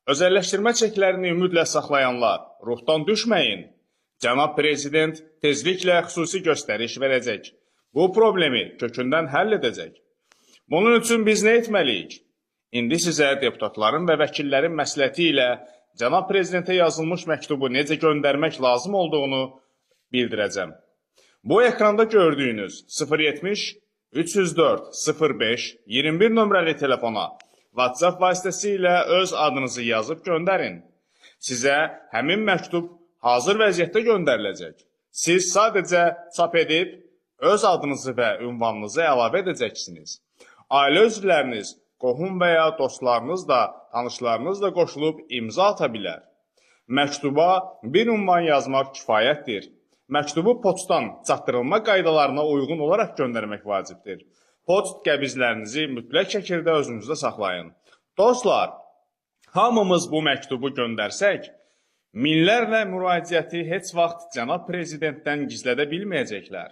Özəlləşdirmə çeklərini ümidlə saxlayanlar, ruhdan düşməyin. Cənab Prezident tezliklə xüsusi göstəriş verəcək. Bu problemi kökündən həll edəcək. Bunun üçün biz nə etməliyik? İndi sizə deputatların və vəkillərin məsləhəti ilə Cənab Prezidentə yazılmış məktubu necə göndərmək lazım olduğunu bildirəcəm. Bu ekranda gördüyünüz 070 304 05 21 nömrəli telefona WhatsApp vasitəsilə öz adınızı yazıb göndərin. Sizə həmin məktub hazır vəziyyətdə göndəriləcək. Siz sadəcə çap edib öz adınızı və ünvanınızı əlavə edəcəksiniz. Ailə üzvləriniz, qohum və ya dostlarınız da, tanışlarınız da qoşulub imza ata bilər. Məktuba bir ünvan yazmaq kifayətdir. Məktubu poçtdan çatdırılma qaydalarına uyğun olaraq göndərmək vacibdir. Poçt qəbizlərinizi mütləq şəkildə özünüzdə saxlayın. Dostlar, hamımız bu məktubu göndərsək, minlərlə müraciəti heç vaxt Cənab Prezidentdən gizlədə bilməyəcəklər.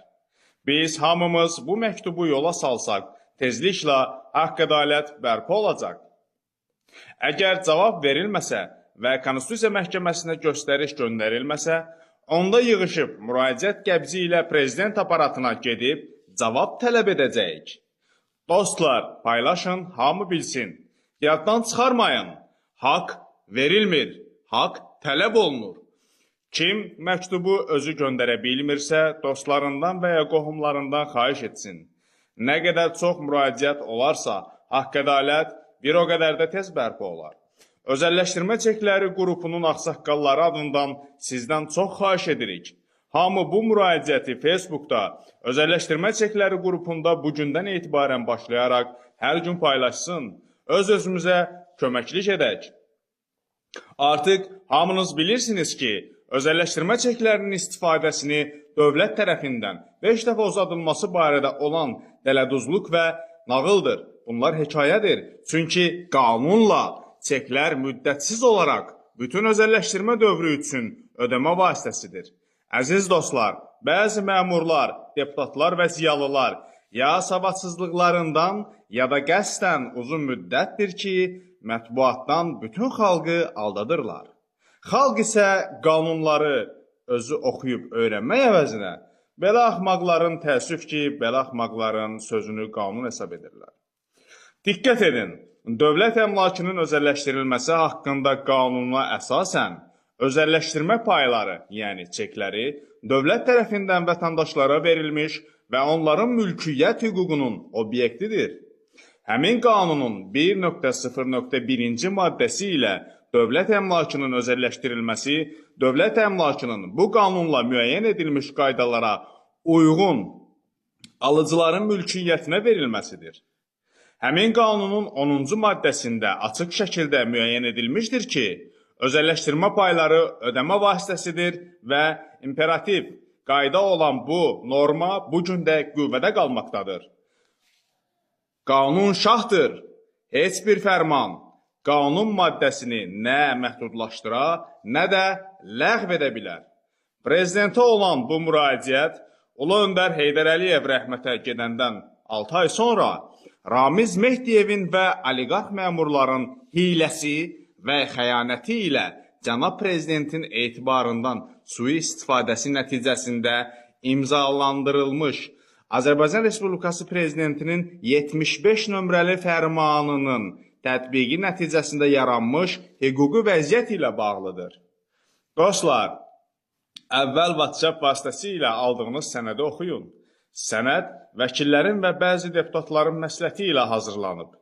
Biz hamımız bu məktubu yola salsaq, tezliklə haqq-ədalət bərpa olacaq. Əgər cavab verilməsə və Konstitusiya Məhkəməsinə göstəriş göndərilməsə, onda yığışıb müraciət qəbzi ilə prezident aparatına gedib cavab tələb edəcəyik. Dostlar, paylaşın, hamı bilsin. Yaddan çıxarmayın. Haqq verilmir, haqq tələb olunur. Kim məktubu özü göndərə bilmirsə, dostlarından və ya qohumlarından xahiş etsin. Nə qədər çox müraciət olarsa, haqq-ədalət bir o qədər də tez bərpa olar. Özəlləşdirmə çekləri qrupunun ağsaqqalları adından sizdən çox xahiş edirik. Hamı bu müraciəti Facebookda özəlləşdirmə çekləri qrupunda bugündən etibarən başlayaraq hər gün paylaşsın, öz-özümüzə köməklik edək. Artıq hamınız bilirsiniz ki, özəlləşdirmə çeklərinin istifadəsini dövlət tərəfindən 5 dəfə uzadılması barədə olan dələduzluq və nağıldır. Bunlar hekayədir. Çünki qanunla çeklər müddətsiz olaraq bütün özəlləşdirmə dövrü üçün ödəmə vasitəsidir. Əziz dostlar, bəzi məmurlar, deputatlar və ziyalılar ya savadsızlıqlarından ya da qəsdən uzun müddətdir ki, mətbuatdan bütün xalqı aldadırlar. Xalq isə qanunları özü oxuyub öyrənmək əvəzinə belə axmaqların təəssüf ki, belə axmaqların sözünü qanun hesab edirlər. Diqqət edin, dövlət əmlakının özəlləşdirilməsi haqqında qanuna əsasən özəlləşdirmə payları, yəni çekləri, dövlət tərəfindən vətəndaşlara verilmiş və onların mülkiyyət hüququnun obyektidir. Həmin qanunun 1.0.1-ci maddəsi ilə dövlət əmlakının özəlləşdirilməsi, dövlət əmlakının bu qanunla müəyyən edilmiş qaydalara uyğun alıcıların mülkiyyətinə verilməsidir. Həmin qanunun 10-cu maddəsində açıq şəkildə müəyyən edilmişdir ki, özəlləşdirmə payları ödəmə vasitəsidir və imperativ qayda olan bu norma bugün də qüvvədə qalmaqdadır. Qanun şahdır. Heç bir fərman qanun maddəsini nə məhdudlaşdıra, nə də ləğv edə bilər. Prezidentə olan bu müraciət Ulu Öndər Heydər Əliyev rəhmətə gedəndən 6 ay sonra Ramiz Mehdiyevin və oliqarx məmurların hiləsi və xəyanəti ilə Cənab Prezidentin etibarından sui-istifadəsi nəticəsində imzalandırılmış Azərbaycan Respublikası Prezidentinin 75 nömrəli fərmanının tətbiqi nəticəsində yaranmış hüquqi vəziyyət ilə bağlıdır. Dostlar, əvvəl WhatsApp vasitəsilə aldığınız sənədi oxuyun. Sənəd vəkillərin və bəzi deputatların məsləhəti ilə hazırlanıb.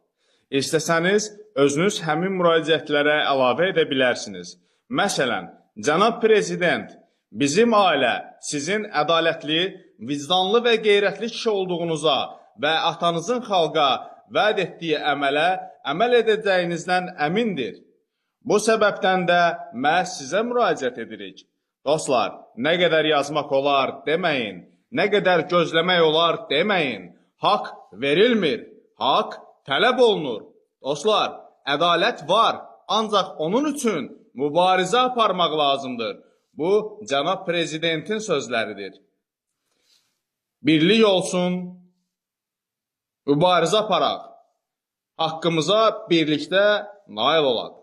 İstəsəniz, özünüz həmin müraciətlərə əlavə edə bilərsiniz. Məsələn, Cənab Prezident, bizim ailə sizin ədalətli, vicdanlı və qeyrətli kişi olduğunuza və atanızın xalqa vəd etdiyi əmələ əməl edəcəyinizdən əmindir. Bu səbəbdən də məhz sizə müraciət edirik. Dostlar, nə qədər yazmaq olar deməyin, nə qədər gözləmək olar deməyin. Haqq verilmir, haqq tələb olunur. Dostlar, ədalət var, ancaq onun üçün mübarizə aparmaq lazımdır. Bu, Cənab Prezidentin sözləridir. Birlik olsun, mübarizə aparaq. Haqqımıza birlikdə nail olaq.